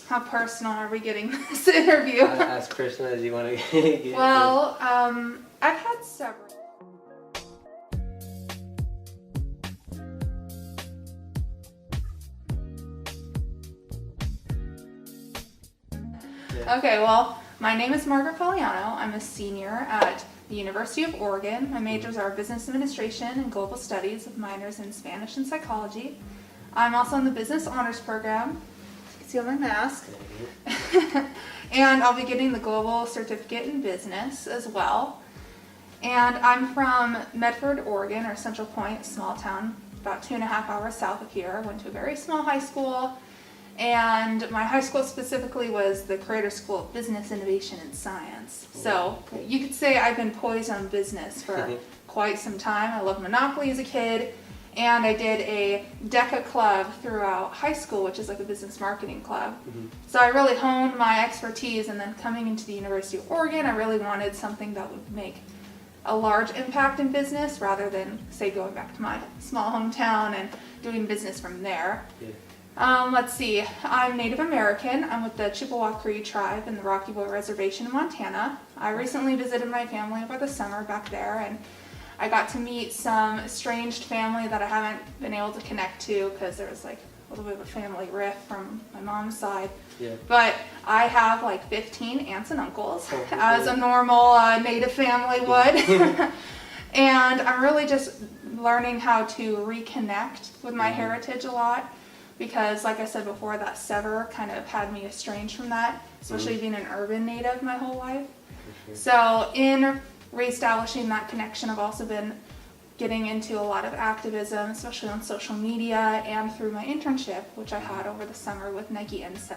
How personal are we getting this interview? As personal as you want to get. Well, I've had several. Yeah. Okay, well, my name is Margaret Faliano. I'm a senior at the University of Oregon. My majors are business administration and global studies with minors in Spanish and psychology. I'm also in the business honors program. You can see on my mask. And I'll be getting the global certificate in business as well. And I'm from Medford, Oregon, or Central Point, a small town, about 2.5 hours south of here. I went to a very small high school. And my high school specifically was the Creator School of Business, Innovation, and Science. So you could say I've been poised on business for quite some time. I loved Monopoly as a kid, and I did a DECA club throughout high school, which is like a business marketing club. So I really honed my expertise, and then coming into the University of Oregon, I really wanted something that would make a large impact in business rather than, say, going back to my small hometown and doing business from there. Let's see, I'm Native American. I'm with the T.R.U.E tribe in the Rocky Boy Reservation in Montana. I recently visited my family over the summer back there, and I got to meet some estranged family that I haven't been able to connect to because there was like a little bit of a family rift from my mom's side. But I have like 15 aunts and uncles, as a normal Native family would. And I'm really just learning how to reconnect with my heritage a lot. Because, like I said before, that sever kind of had me estranged from that, especially being an urban native my whole life. So in reestablishing that connection, I've also been getting into a lot of activism, especially on social media and through my internship, which I had over the summer with Nike N7.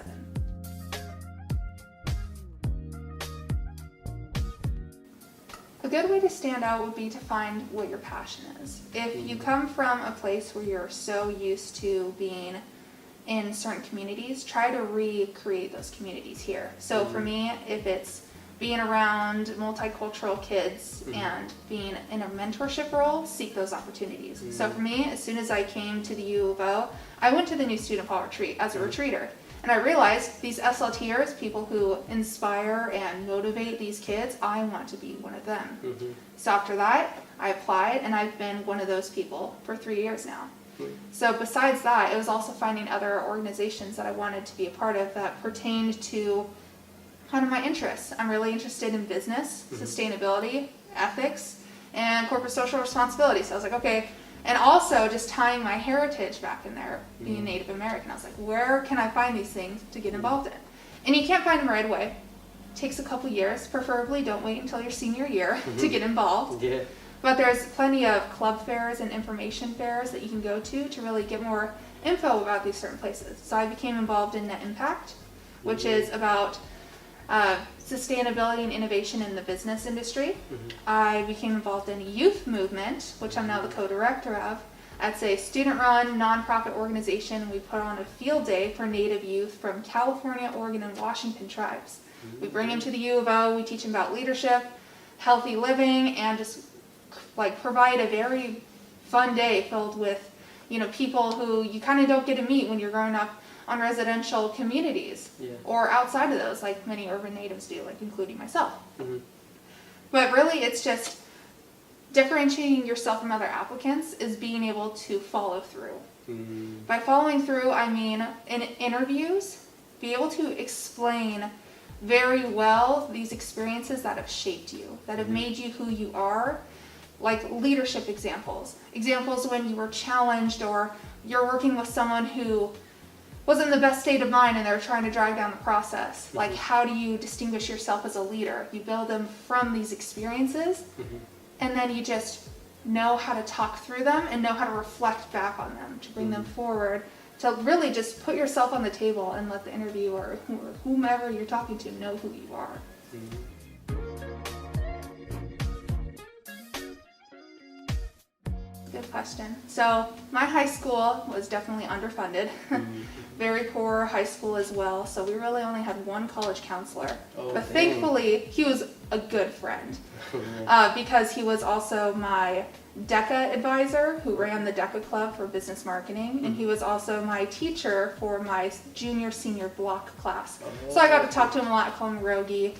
A good way to stand out would be to find what your passion is. If you come from a place where you're so used to being in certain communities, try to recreate those communities here. So for me, if it's being around multicultural kids and being in a mentorship role, seek those opportunities. So for me, as soon as I came to the U of O, I went to the new student hall retreat as a retreater. And I realized these SLTers, people who inspire and motivate these kids, I want to be one of them. So after that, I applied, and I've been one of those people for 3 years now. So besides that, it was also finding other organizations that I wanted to be a part of that pertained to kind of my interests. I'm really interested in business, sustainability, ethics, and corporate social responsibility. So I was like, okay. And also just tying my heritage back in there, being Native American. I was like, where can I find these things to get involved in? And you can't find them right away. It takes a couple years. Preferably don't wait until your senior year to get involved. But there's plenty of club fairs and information fairs that you can go to really get more info about these certain places. So I became involved in Net Impact, which is about sustainability and innovation in the business industry. I became involved in a youth movement, which I'm now the co-director of. It's a student-run nonprofit organization. We put on a field day for Native youth from California, Oregon, and Washington tribes. We bring them to the U of O. We teach them about leadership, healthy living, and just like provide a very fun day filled with, you know, people who you kind of don't get to meet when you're growing up on residential communities or outside of those, like many urban natives do, like including myself. But really, it's just differentiating yourself from other applicants is being able to follow through. By following through, I mean in interviews, be able to explain very well these experiences that have shaped you, that have made you who you are, like leadership examples when you were challenged or you're working with someone who wasn't in the best state of mind and they're trying to drag down the process. Like, how do you distinguish yourself as a leader? You build them from these experiences, and then you just know how to talk through them and know how to reflect back on them to bring them forward, to really just put yourself on the table and let the interviewer or whomever you're talking to know who you are. Good question. So my high school was definitely underfunded. Very poor high school as well. So we really only had one college counselor. But thankfully, he was a good friend because he was also my DECA advisor who ran the DECA Club for business marketing, and he was also my teacher for my senior block class. So I got to talk to him a lot, call him Rogie,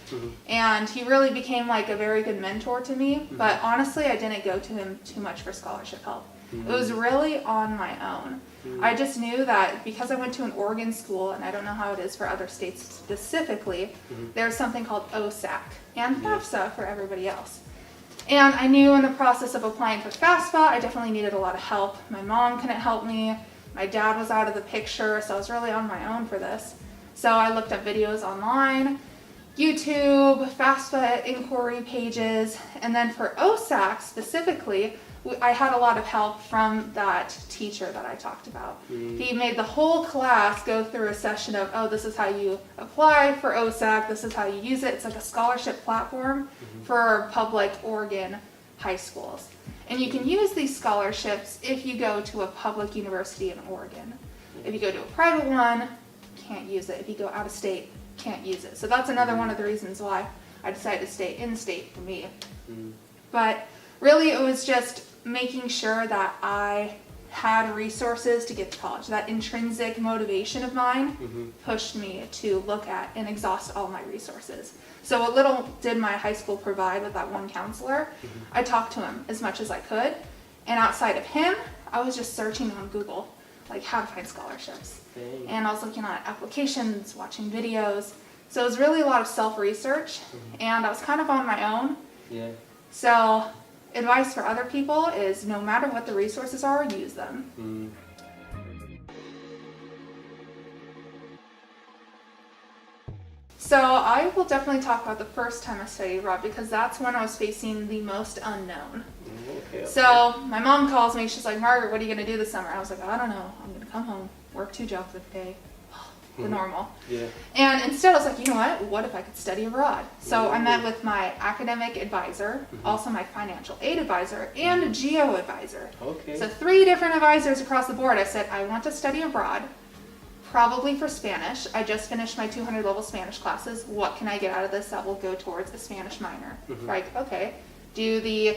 and he really became like a very good mentor to me, but honestly I didn't go to him too much for scholarship help. It was really on my own. I just knew that because I went to an Oregon school, and I don't know how it is for other states specifically, there's something called OSAC and FAFSA for everybody else. And I knew in the process of applying for FAFSA, I definitely needed a lot of help. My mom couldn't help me. My dad was out of the picture, so I was really on my own for this. So I looked up videos online, YouTube, FAFSA inquiry pages, and then for OSAC specifically, I had a lot of help from that teacher that I talked about. He made the whole class go through a session of, oh, this is how you apply for OSAC, this is how you use it. It's like a scholarship platform for public Oregon high schools. And you can use these scholarships if you go to a public university in Oregon. If you go to a private one, can't use it. If you go out of state, can't use it. So that's another one of the reasons why I decided to stay in state for me. But really it was just making sure that I had resources to get to college. That intrinsic motivation of mine pushed me to look at and exhaust all my resources. So what little did my high school provide with that one counselor, I talked to him as much as I could. And outside of him, I was just searching on Google, like how to find scholarships. And I was looking at applications, watching videos. So it was really a lot of self-research, and I was kind of on my own. So advice for other people is no matter what the resources are, use them. So I will definitely talk about the first time I studied abroad because that's when I was facing the most unknown. So my mom calls me, she's like, Margaret, what are you going to do this summer? I was like, I don't know, I'm going to come home, work 2 jobs a day. The normal. And instead I was like, you know what if I could study abroad? So I met with my academic advisor, also my financial aid advisor, and a geo advisor. So 3 different advisors across the board. I said, I want to study abroad, probably for Spanish. I just finished my 200 level Spanish classes. What can I get out of this that will go towards a Spanish minor? Like, okay, do the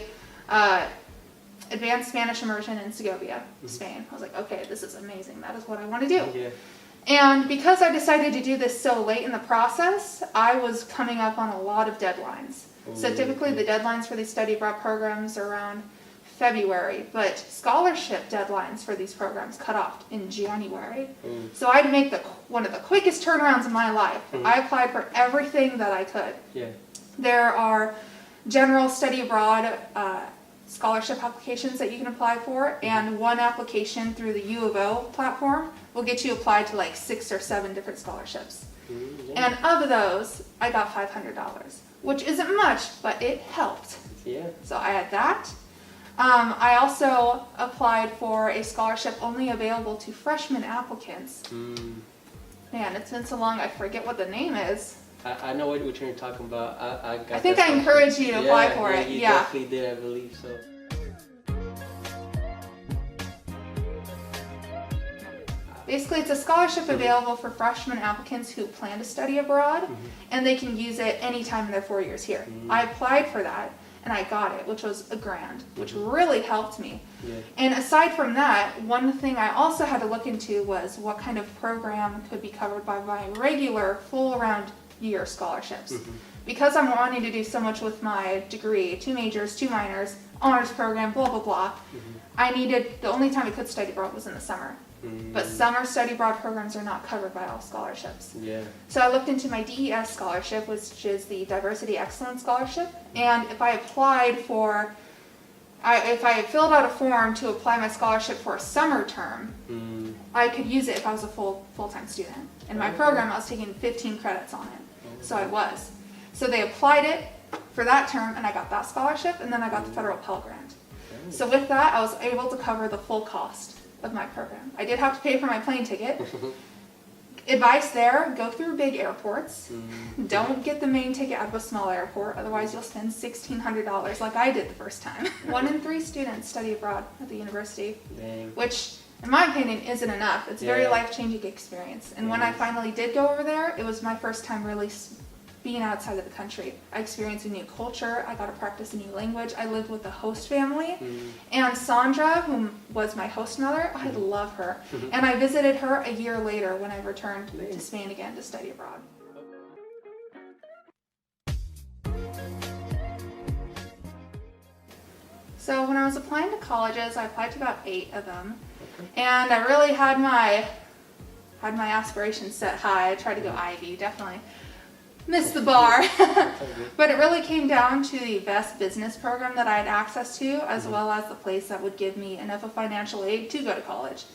advanced Spanish immersion in Segovia, Spain. I was like, okay, this is amazing. That is what I want to do. And because I decided to do this so late in the process, I was coming up on a lot of deadlines. So typically the deadlines for these study abroad programs are around February, but scholarship deadlines for these programs cut off in January. So I had to make one of the quickest turnarounds in my life. I applied for everything that I could. There are general study abroad scholarship applications that you can apply for, and one application through the U of O platform will get you applied to like 6 or 7 different scholarships. And of those, I got $500, which isn't much, but it helped. So I had that. I also applied for a scholarship only available to freshman applicants. Man, it's been so long, I forget what the name is. I know what you're talking about. I think I encouraged you to apply for it. You definitely did, I believe so. Basically, it's a scholarship available for freshman applicants who plan to study abroad, and they can use it anytime in their 4 years here. I applied for that, and I got it, which was $1,000, which really helped me. And aside from that, one thing I also had to look into was what kind of program could be covered by my regular full round year scholarships. Because I'm wanting to do so much with my degree, 2 majors, 2 minors, honors program, blah, blah, blah, I needed, the only time I could study abroad was in the summer. But summer study abroad programs are not covered by all scholarships. So I looked into my DES scholarship, which is the Diversity Excellence Scholarship, and if I applied for, if I filled out a form to apply my scholarship for a summer term, I could use it if I was a full-time student. In my program, I was taking 15 credits on it, so I was. So they applied it for that term, and I got that scholarship, and then I got the federal Pell Grant. So with that, I was able to cover the full cost of my program. I did have to pay for my plane ticket. Advice there, go through big airports. Don't get the main ticket out of a small airport, otherwise you'll spend $1,600 like I did the first time. 1 in 3 students study abroad at the university, which in my opinion isn't enough. It's a very life-changing experience. And when I finally did go over there, it was my first time really being outside of the country. I experienced a new culture. I got to practice a new language. I lived with a host family. And Sandra, whom was my host mother, I love her. And I visited her a year later when I returned to Spain again to study abroad. So when I was applying to colleges, I applied to about 8 of them. And I really had my aspirations set high. I tried to go Ivy, definitely missed the bar. But it really came down to the best business program that I had access to, as well as the place that would give me enough of financial aid to go to college.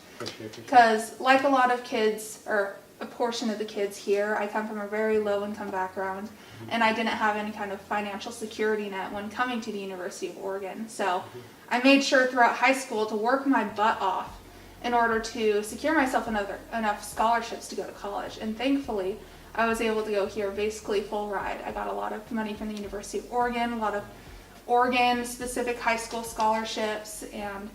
Because like a lot of kids, or a portion of the kids here, I come from a very low income background, and I didn't have any kind of financial security net when coming to the University of Oregon. So I made sure throughout high school to work my butt off in order to secure myself enough scholarships to go to college. And thankfully, I was able to go here basically full ride. I got a lot of money from the University of Oregon, a lot of Oregon-specific high school scholarships, and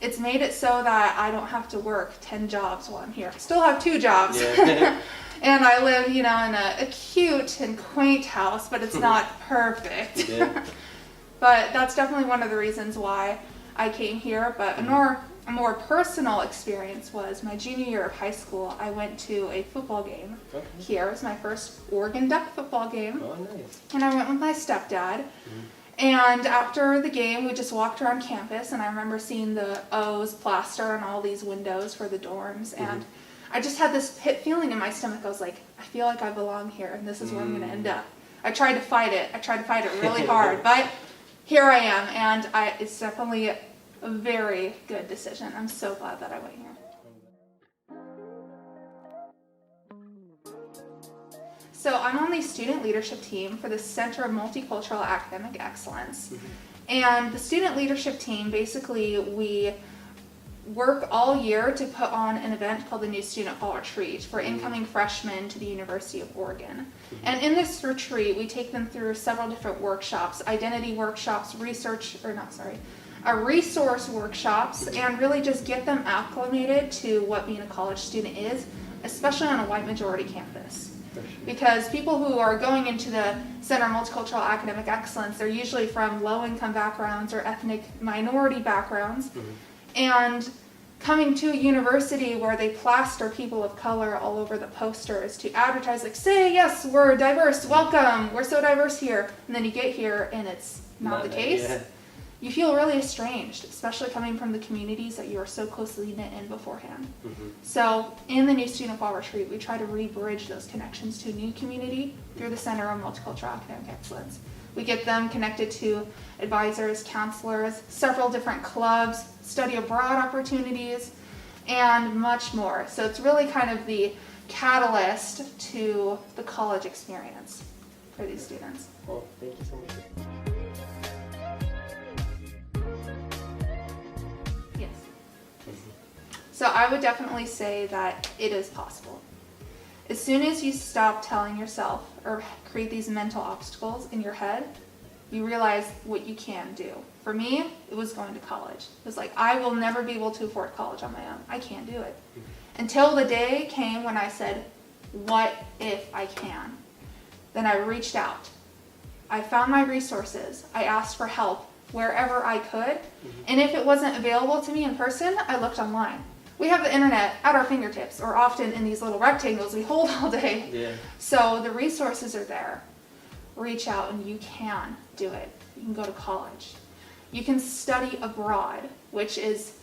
it's made it so that I don't have to work 10 jobs while I'm here. I still have 2 jobs. Yeah. And I live, in a cute and quaint house, but it's not perfect. Yeah. But that's definitely one of the reasons why I came here. But a more personal experience was my junior year of high school. I went to a football game here. It was my first Oregon Duck football game. Oh, nice. And I went with my stepdad. And after the game, we just walked around campus, and I remember seeing the O's plaster on all these windows for the dorms, and I just had this pit feeling in my stomach. I was like, I feel like I belong here, and this is where I'm going to end up. I tried to fight it. Really hard, but here I am, and it's definitely a very good decision. I'm so glad that I went here. So I'm on the student leadership team for the Center of Multicultural Academic Excellence. And the student leadership team, basically, we work all year to put on an event called the New Student Fall Retreat for incoming freshmen to the University of Oregon. And in this retreat, we take them through several different workshops, identity workshops, resource workshops, and really just get them acclimated to what being a college student is, especially on a white majority campus. Because people who are going into the Center of Multicultural Academic Excellence, they're usually from low-income backgrounds or ethnic minority backgrounds. And coming to a university where they plaster people of color all over the posters to advertise, like, say, yes, we're diverse, welcome, we're so diverse here. And then you get here and it's not the case. Yeah. You feel really estranged, especially coming from the communities that you are so closely knit in beforehand. So in the New Student Fall Retreat, we try to re-bridge those connections to a new community through the Center of Multicultural Academic Excellence. We get them connected to advisors, counselors, several different clubs, study abroad opportunities, and much more. So it's really kind of the catalyst to the college experience for these students. Oh, thank you so much. Yes. So I would definitely say that it is possible. As soon as you stop telling yourself or create these mental obstacles in your head, you realize what you can do. For me, it was going to college. It was like, I will never be able to afford college on my own. I can't do it. Until the day came when I said, what if I can? Then I reached out. I found my resources. I asked for help wherever I could. And if it wasn't available to me in person, I looked online. We have the internet at our fingertips, or often in these little rectangles we hold all day. Yeah. So the resources are there. Reach out and you can do it. You can go to college. You can study abroad, which is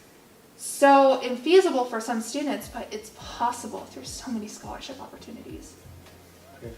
so infeasible for some students, but it's possible through so many scholarship opportunities. Perfect.